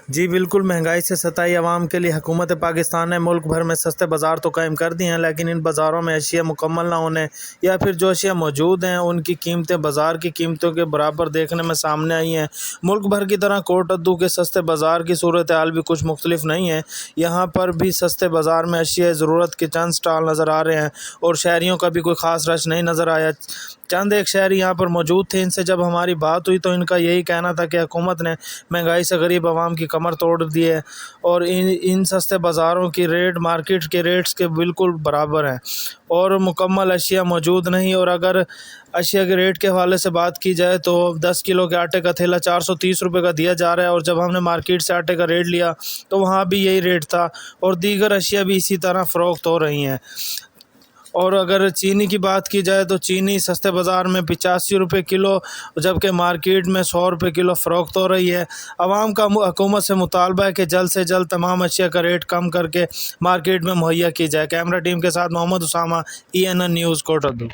جی بالکل، مہنگائی سے ستائی عوام کے لیے حکومت پاکستان نے ملک بھر میں سستے بازار تو قائم کر دی ہیں، لیکن ان بازاروں میں اشیاء مکمل نہ ہونے یا پھر جو اشیاء موجود ہیں ان کی قیمتیں بازار کی قیمتوں کے برابر دیکھنے میں سامنے آئی ہیں۔ ملک بھر کی طرح کوٹ ادو کے سستے بازار کی صورتحال بھی کچھ مختلف نہیں ہے۔ یہاں پر بھی سستے بازار میں اشیاء ضرورت کے چند سٹال نظر آ رہے ہیں اور شہریوں کا بھی کوئی خاص رش نہیں نظر آیا۔ چند ایک شہری یہاں پر موجود تھے، ان سے جب ہماری بات ہوئی تو ان کا یہی کہنا تھا کہ حکومت نے مہنگائی سے غریب عوام کی کمر توڑ دی ہے اور ان سستے بازاروں کی ریٹ مارکیٹ کے ریٹس کے بالکل برابر ہیں اور مکمل اشیاء موجود نہیں۔ اور اگر اشیاء کے ریٹ کے حوالے سے بات کی جائے تو 10 کلو کے آٹے کا تھیلا 430 روپے کا دیا جا رہا ہے، اور جب ہم نے مارکیٹ سے آٹے کا ریٹ لیا تو وہاں بھی یہی ریٹ تھا، اور دیگر اشیاء بھی اسی طرح فروخت ہو رہی ہیں۔ اور اگر چینی کی بات کی جائے تو چینی سستے بازار میں 85 روپے کلو جبکہ مارکیٹ میں 100 روپے کلو فروخت ہو رہی ہے۔ عوام کا حکومت سے مطالبہ ہے کہ جلد سے جلد تمام اشیاء کا ریٹ کم کر کے مارکیٹ میں مہیا کی جائے۔ کیمرہ ٹیم کے ساتھ محمد اسامہ، ENN نیوز، کوٹ ادو۔